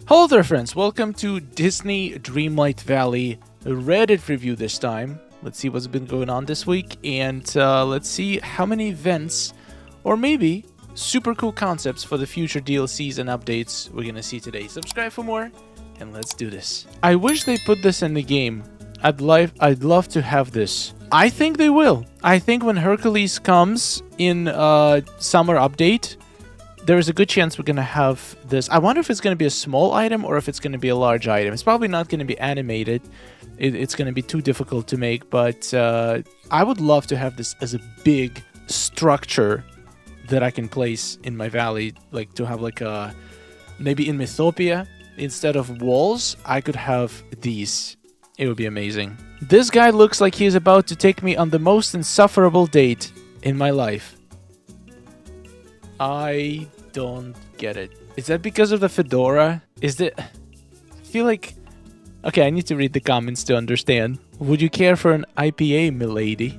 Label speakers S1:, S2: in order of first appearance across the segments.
S1: Hello there friends, welcome to Disney Dreamlight Valley Reddit review this time. Let's see what's been going on this week, and let's see how many events, or maybe super cool concepts for the future DLCs and updates we're gonna see today. Subscribe for more, and let's do this. I wish they put this in the game. I'd love to have this. I think they will. I think when Hercules comes in summer update, there is a good chance we're going to have this. I wonder if it's going to be a small item or if it's going to be a large item. It's probably not going to be animated. It's going to be too difficult to make, but I would love to have this as a big structure that I can place in my valley, like to have like a, maybe in Mythopia, instead of walls, I could have these. It would be amazing. This guy looks like he is about to take me on the most insufferable date in my life. I don't get it. Is that because of the fedora? Is it? I feel like... Okay, I need to read the comments to understand. Would you care for an IPA, milady?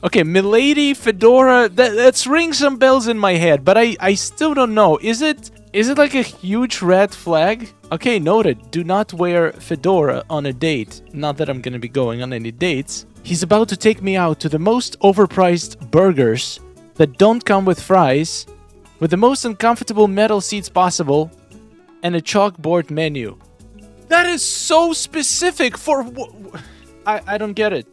S1: Okay, milady, fedora, that's ringing some bells in my head, but I still don't know. Is it like a huge red flag? Okay, noted. Do not wear fedora on a date. Not that I'm gonna be going on any dates. He's about to take me out to the most overpriced burgers that don't come with fries, with the most uncomfortable metal seats possible, and a chalkboard menu. That is so specific for... I don't get it.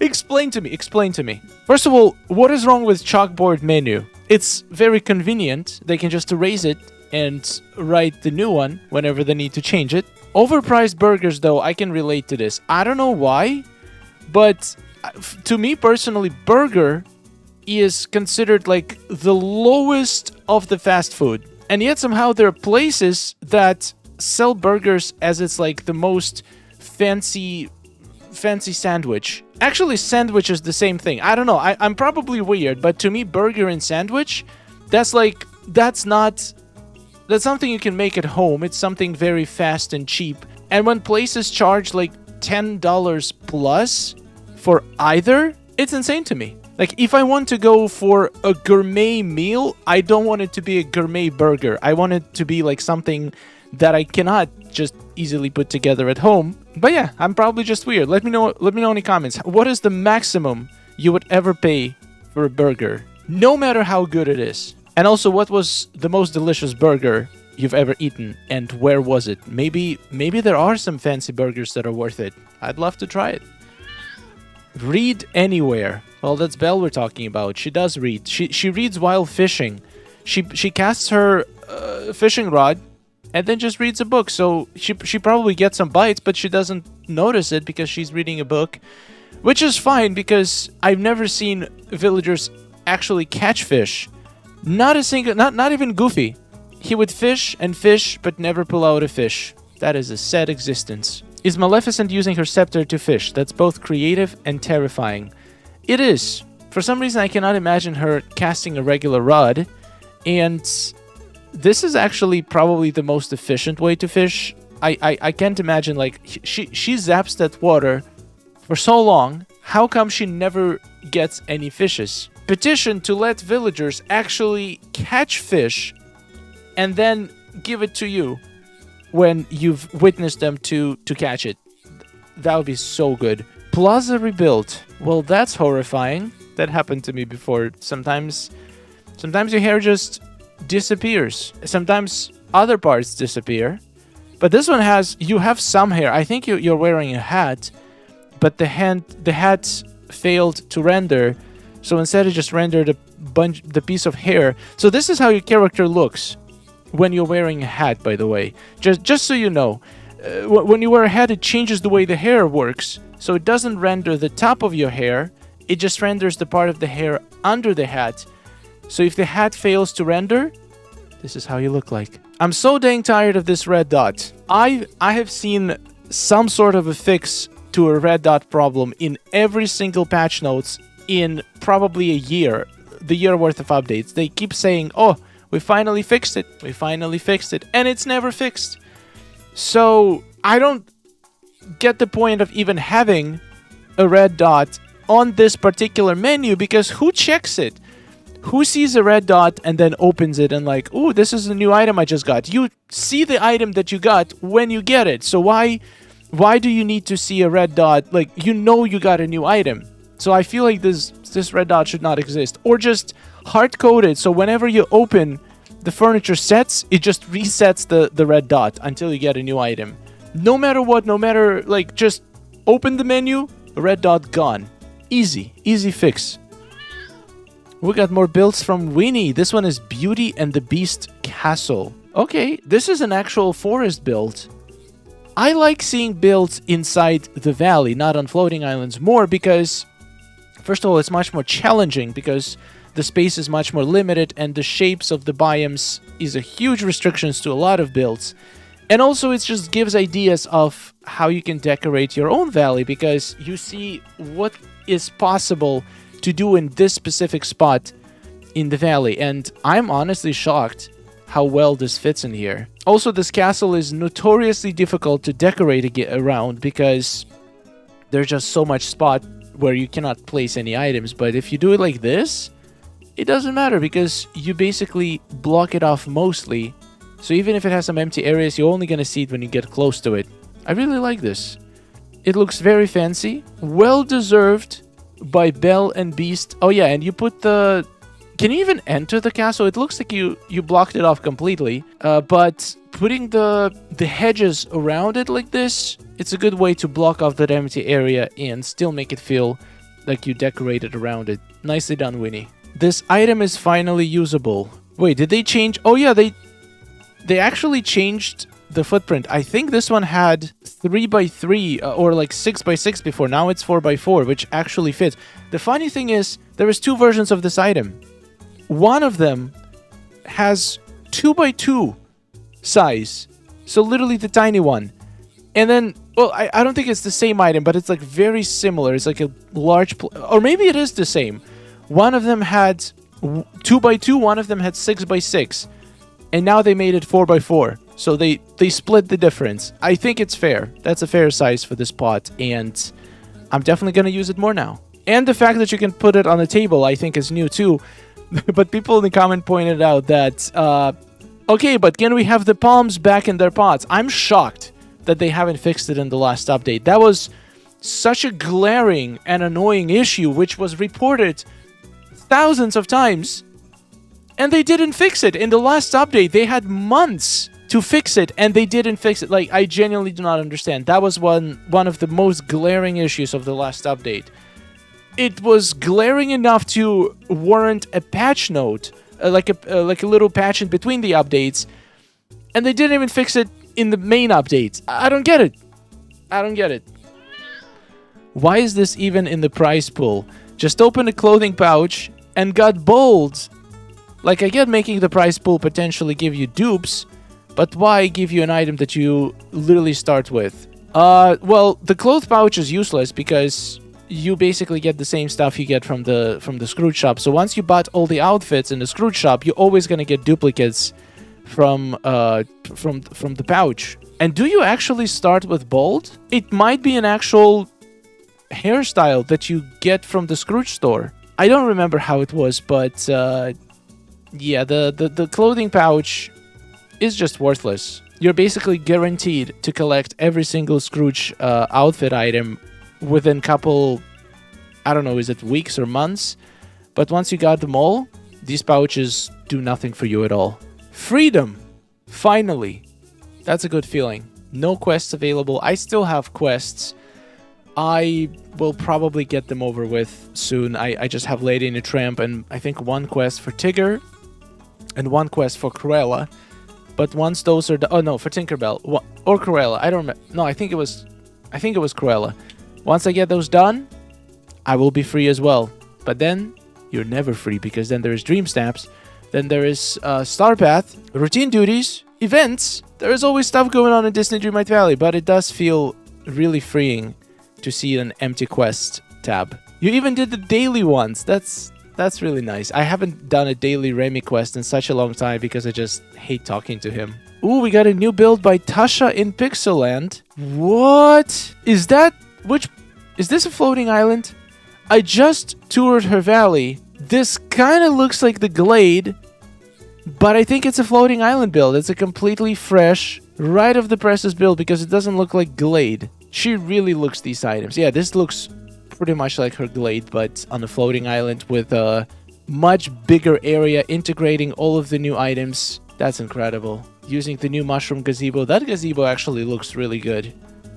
S1: Explain to me. First of all, what is wrong with chalkboard menu? It's very convenient. They can just erase it and write the new one whenever they need to change it. Overpriced burgers, though, I can relate to this. I don't know why, but to me personally, burger is considered like the lowest of the fast food, and yet somehow there are places that sell burgers as it's like the most fancy sandwich. Actually, sandwich is the same thing. I don't know, I'm probably weird, but to me burger and sandwich, that's something you can make at home. It's something very fast and cheap, and when places charge like $10 plus for either, it's insane to me. Like, if I want to go for a gourmet meal, I don't want it to be a gourmet burger. I want it to be like something that I cannot just easily put together at home. But yeah, I'm probably just weird. Let me know in the comments. What is the maximum you would ever pay for a burger, no matter how good it is? And also, what was the most delicious burger you've ever eaten, and where was it? Maybe there are some fancy burgers that are worth it. I'd love to try it. Read anywhere. Well, that's Belle we're talking about. She does read. She reads while fishing. She casts her fishing rod and then just reads a book. So she probably gets some bites, but she doesn't notice it because she's reading a book, which is fine because I've never seen villagers actually catch fish. Not a single, not even Goofy. He would fish and fish, but never pull out a fish. That is a sad existence. Is Maleficent using her scepter to fish? That's both creative and terrifying. It is. For some reason, I cannot imagine her casting a regular rod, and this is actually probably the most efficient way to fish. I can't imagine, like, she zaps that water for so long. How come she never gets any fishes? Petition to let villagers actually catch fish and then give it to you when you've witnessed them to catch it. That would be so good. Plaza rebuilt. Well, that's horrifying. That happened to me before. Sometimes your hair just disappears. Sometimes other parts disappear. But this one you have some hair. I think you're wearing a hat, but the hat failed to render. So instead it just rendered the piece of hair. So this is how your character looks when you're wearing a hat, by the way. Just so you know. When you wear a hat, it changes the way the hair works. So it doesn't render the top of your hair, it just renders the part of the hair under the hat. So if the hat fails to render, this is how you look like. I'm so dang tired of this red dot. I have seen some sort of a fix to a red dot problem in every single patch notes in probably a year. The year worth of updates. They keep saying, oh, we finally fixed it. We finally fixed it. And it's never fixed. So I don't get the point of even having a red dot on this particular menu, because who checks it? Who sees a red dot and then opens it and like, "Ooh, this is a new item I just got." You see the item that you got when you get it. So why do you need to see a red dot? Like, you know you got a new item. So I feel like this red dot should not exist. Or just hard-code it, so whenever you open the furniture sets, it just resets the red dot until you get a new item. No matter what, no matter, like, just open the menu, red dot gone. Easy fix. We got more builds from Winnie. This one is Beauty and the Beast Castle. Okay, this is an actual forest build. I like seeing builds inside the valley, not on floating islands, more because, first of all, it's much more challenging because the space is much more limited and the shapes of the biomes is a huge restrictions to a lot of builds. And also it just gives ideas of how you can decorate your own valley because you see what is possible to do in this specific spot in the valley. And I'm honestly shocked how well this fits in here. Also, this castle is notoriously difficult to decorate around because there's just so much spot where you cannot place any items. But if you do it like this, it doesn't matter because you basically block it off mostly. So even if it has some empty areas, you're only going to see it when you get close to it. I really like this. It looks very fancy. Well deserved by Belle and Beast. Oh yeah, and you put the... Can you even enter the castle? It looks like you blocked it off completely. But putting the hedges around it like this, it's a good way to block off that empty area and still make it feel like you decorated around it. Nicely done, Winnie. This item is finally usable. Wait, did they change? Oh yeah, they actually changed the footprint. I think this one had 3x3 or like 6x6 before. Now it's 4x4, which actually fits. The funny thing is, there is two versions of this item. One of them has 2x2 size. So literally the tiny one. And then, well, I don't think it's the same item, but it's like very similar. It's like a large... Or maybe it is the same. One of them had 2x2, one of them had 6x6. And now they made it 4x4. So they split the difference. I think it's fair. That's a fair size for this pot. And I'm definitely going to use it more now. And the fact that you can put it on the table, I think is new too. But people in the comment pointed out that, okay, but can we have the palms back in their pots? I'm shocked that they haven't fixed it in the last update. That was such a glaring and annoying issue, which was reported thousands of times. And they didn't fix it. In the last update, they had months to fix it, and they didn't fix it. Like, I genuinely do not understand. That was one of the most glaring issues of the last update. It was glaring enough to warrant a patch note, like a little patch in between the updates, and they didn't even fix it in the main updates. I don't get it. I don't get it. Why is this even in the prize pool? Just open a clothing pouch and got bold. Like, I get making the prize pool potentially give you dupes, but why give you an item that you literally start with? Well, the cloth pouch is useless because you basically get the same stuff you get from the Scrooge shop. So once you bought all the outfits in the Scrooge shop, you're always gonna get duplicates from the pouch. And do you actually start with bold? It might be an actual hairstyle that you get from the Scrooge store. I don't remember how it was, but yeah, the clothing pouch is just worthless. You're basically guaranteed to collect every single Scrooge outfit item within couple, I don't know, is it weeks or months? But once you got them all, these pouches do nothing for you at all. Freedom! Finally! That's a good feeling. No quests available. I still have quests. I will probably get them over with soon. I just have Lady in a Tramp and I think one quest for Tigger and one quest for Cruella. But once those are done... Oh no, for Tinkerbell. Or Cruella. I don't remember. No, I think it was Cruella. Once I get those done, I will be free as well. But then, you're never free because then there is Dreamsnaps. Then there is Star Path, routine duties, events. There is always stuff going on in Disney Dreamlight Valley, but it does feel really freeing to see an empty quest tab. You even did the daily ones. That's really nice. I haven't done a daily Remy quest in such a long time because I just hate talking to him. Ooh, we got a new build by Tasha in Pixelland. What? Is this a floating island? I just toured her valley. This kind of looks like the Glade, but I think it's a floating island build. It's a completely fresh, right off the presses build because it doesn't look like Glade. She really looks these items. Yeah, this looks pretty much like her Glade, but on a floating island with a much bigger area, integrating all of the new items. That's incredible. Using the new mushroom gazebo. That gazebo actually looks really good.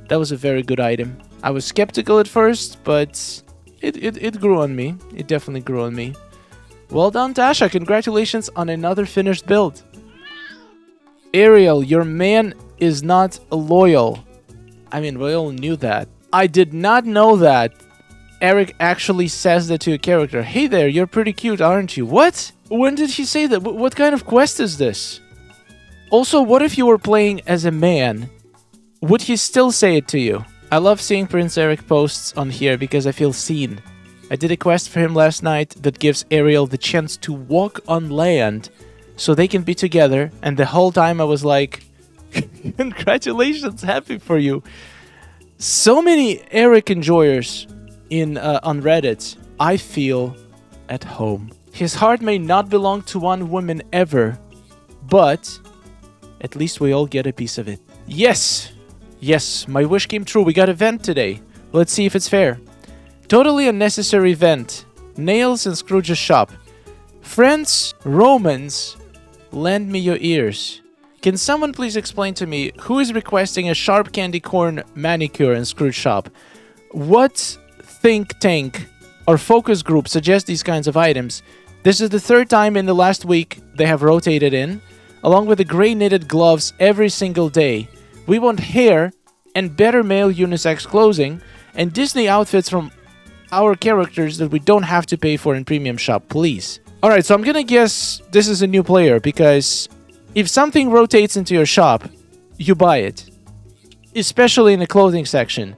S1: That was a very good item. I was skeptical at first, but it grew on me. It definitely grew on me. Well done, Tasha. Congratulations on another finished build. Ariel, your man is not loyal. I mean, we all knew that. I did not know that. Eric actually says that to a character. Hey there, you're pretty cute, aren't you? What? When did he say that? What kind of quest is this? Also, what if you were playing as a man? Would he still say it to you? I love seeing Prince Eric posts on here because I feel seen. I did a quest for him last night that gives Ariel the chance to walk on land so they can be together, and the whole time I was like, congratulations, happy for you. So many Eric enjoyers on Reddit. I feel at home. His heart may not belong to one woman ever, but at least we all get a piece of it. Yes! Yes, my wish came true. We got a vent today. Let's see if it's fair. Totally unnecessary vent. Nails in Scrooge's shop. Friends, Romans, lend me your ears. Can someone please explain to me who is requesting a sharp candy corn manicure in Scrooge's shop? What think tank or focus group suggests these kinds of items? This is the third time in the last week they have rotated in, along with the gray knitted gloves every single day. We want hair and better male unisex clothing and Disney outfits from our characters that we don't have to pay for in premium shop, please. Alright, so I'm gonna guess this is a new player because if something rotates into your shop, you buy it. Especially in the clothing section.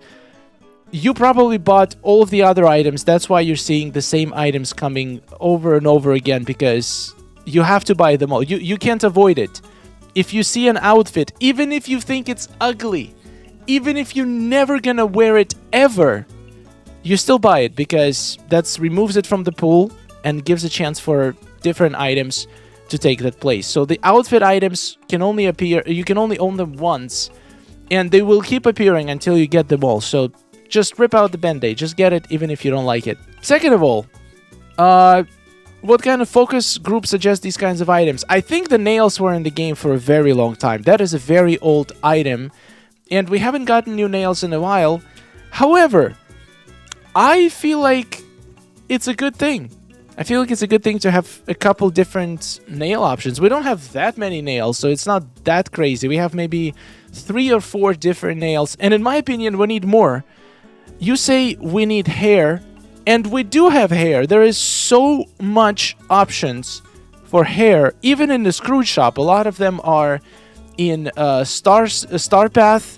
S1: You probably bought all of the other items. That's why you're seeing the same items coming over and over again, because you have to buy them all. You can't avoid it. If you see an outfit, even if you think it's ugly, even if you're never gonna wear it ever, you still buy it because that removes it from the pool and gives a chance for different items to take that place. So the outfit items can only appear, you can only own them once, and they will keep appearing until you get them all. So just rip out the band-aid. Just get it even if you don't like it. Second of all, what kind of focus group suggests these kinds of items? I think the nails were in the game for a very long time. That is a very old item, and we haven't gotten new nails in a while. However, I feel like it's a good thing. I feel like it's a good thing to have a couple different nail options. We don't have that many nails, so it's not that crazy. We have maybe 3 or 4 different nails, and in my opinion, we need more. You say we need hair, and we do have hair. There is so much options for hair, even in the Scrooge shop. A lot of them are in Star Path,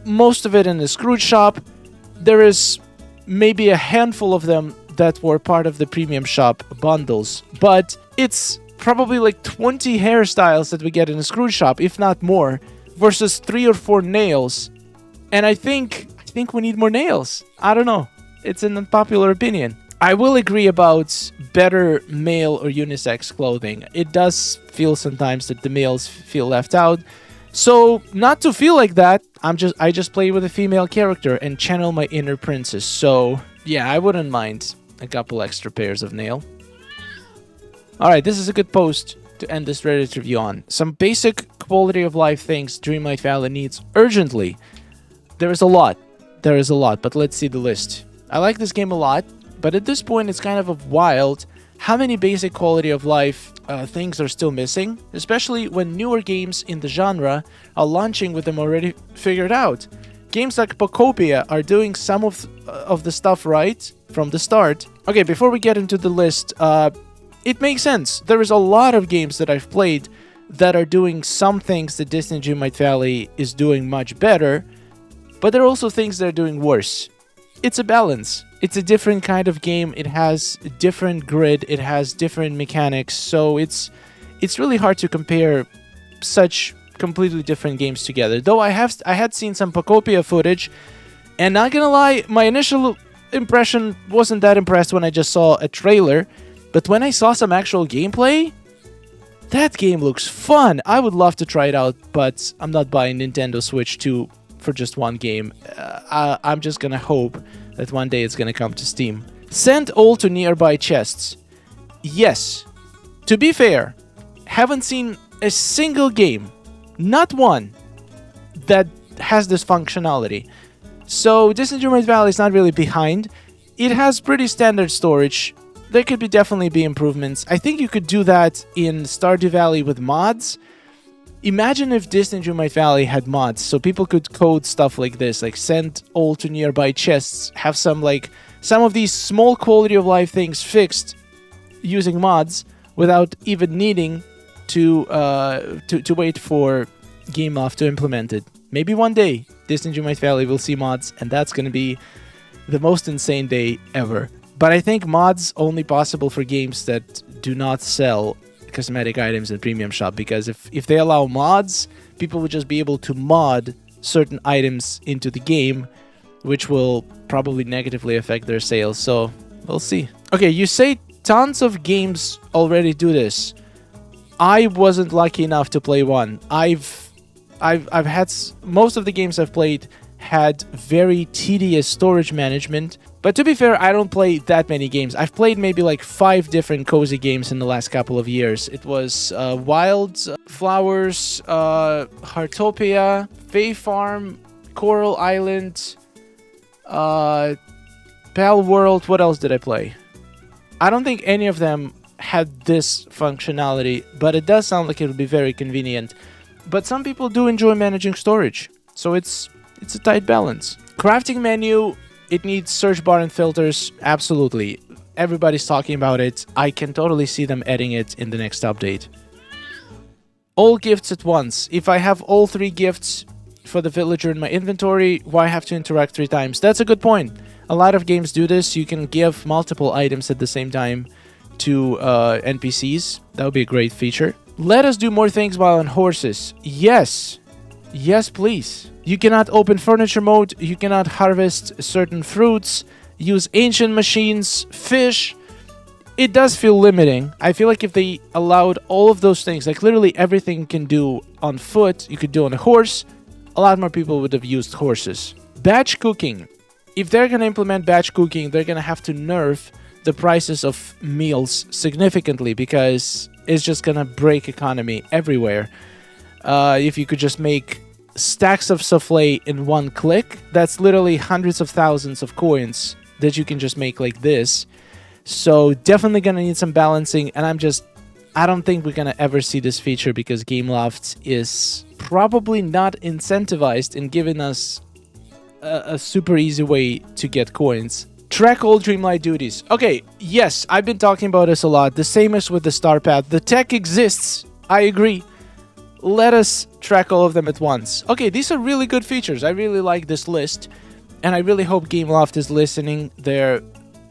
S1: most of it in the Scrooge shop. There is maybe a handful of them that were part of the premium shop bundles, but it's probably like 20 hairstyles that we get in the Scrooge shop, if not more, versus 3 or 4 nails. And I think we need more nails. I don't know. It's an unpopular opinion. I will agree about better male or unisex clothing. It does feel sometimes that the males feel left out. So, not to feel like that, I just play with a female character and channel my inner princess. So, yeah, I wouldn't mind a couple extra pairs of nail. Alright, this is a good post to end this Reddit review on. Some basic quality of life things Dreamlight Valley needs urgently. There is a lot, but let's see the list. I like this game a lot, but at this point it's kind of wild how many basic quality of life things are still missing, especially when newer games in the genre are launching with them already figured out. Games like Pokopia are doing some of the stuff right from the start. Okay, before we get into the list, it makes sense. There is a lot of games that I've played that are doing some things that Disney Dreamlight Valley is doing much better, but there are also things that are doing worse. It's a balance. It's a different kind of game. It has a different grid. It has different mechanics. So it's really hard to compare such completely different games together. Though I had seen some Pokopia footage, and not gonna lie, my initial impression wasn't that impressed when I just saw a trailer. But when I saw some actual gameplay, that game looks fun. I would love to try it out, but I'm not buying Nintendo Switch 2 for just one game. I'm just gonna hope that one day it's gonna come to Steam. Send all to nearby chests. Yes. To be fair, haven't seen a single game, not one, that has this functionality. So Disney Dreamlight Valley is not really behind. It has pretty standard storage. There could definitely be improvements. I think you could do that in Stardew Valley with mods. Imagine if Disney Dreamlight Valley had mods, so people could code stuff like this, like send all to nearby chests, have some of these small quality of life things fixed using mods without even needing to wait for Gameloft to implement it. Maybe one day Disney Dreamlight Valley will see mods, and that's going to be the most insane day ever. But I think mods only possible for games that do not sell cosmetic items in Premium Shop, because if they allow mods, people would just be able to mod certain items into the game, which will probably negatively affect their sales. So we'll see. Okay, you say tons of games already do this. I wasn't lucky enough to play one. I've had most of the games I've played had very tedious storage management. But to be fair, I don't play that many games. I've played maybe like 5 different cozy games in the last couple of years. It was Wild Flowers, Heartopia, Fae Farm, Coral Island, Pal World. What else did I play? I don't think any of them had this functionality, but it does sound like it would be very convenient. But some people do enjoy managing storage, so it's a tight balance. Crafting menu, it needs search bar and filters, absolutely. Everybody's talking about it. I can totally see them adding it in the next update. All gifts at once. If I have all 3 gifts for the villager in my inventory, why have to interact 3 times? That's a good point. A lot of games do this. You can give multiple items at the same time to NPCs. That would be a great feature. Let us do more things while on horses. Yes. Yes, please. You cannot open furniture mode. You cannot harvest certain fruits. Use ancient machines. Fish. It does feel limiting. I feel like if they allowed all of those things, like literally everything you can do on foot, you could do on a horse, a lot more people would have used horses. Batch cooking. If they're going to implement batch cooking, they're going to have to nerf the prices of meals significantly, because it's just going to break economy everywhere. If you could just make stacks of souffle in one click, that's literally hundreds of thousands of coins that you can just make like this. So definitely going to need some balancing, and I don't think we're going to ever see this feature, because Gameloft is probably not incentivized in giving us a super easy way to get coins. Track all Dreamlight duties. Okay, yes, I've been talking about this a lot. The same as with the Star Path. The tech exists. I agree. Let us track all of them at once. Okay, these are really good features. I really like this list, and I really hope Gameloft is listening. They're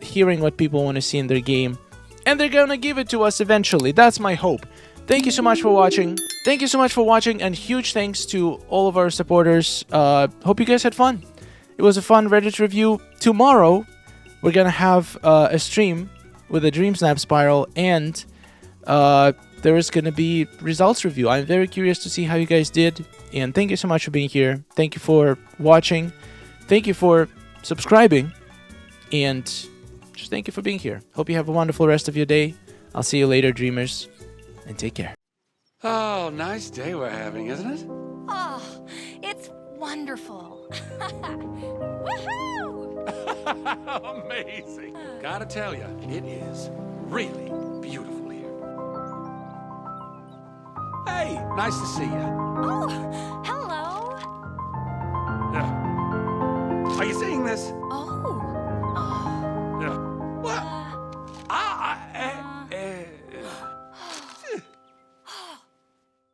S1: hearing what people want to see in their game, and they're gonna give it to us eventually. That's my hope. Thank you so much for watching. Thank you so much for watching, and huge thanks to all of our supporters. Hope you guys had fun. It was a fun Reddit review. Tomorrow, we're gonna have a stream with a DreamSnap spiral, and there is gonna be results review. I'm very curious to see how you guys did, and thank you so much for being here. Thank you for watching. Thank you for subscribing, and just thank you for being here. Hope you have a wonderful rest of your day. I'll see you later, dreamers, and take care.
S2: Oh, nice day we're having, isn't it?
S3: Oh, it's wonderful. Woohoo!
S2: Amazing. Gotta tell you, it is really beautiful here. Hey, nice to see you.
S3: Oh, hello.
S2: Are you seeing this?
S3: Oh,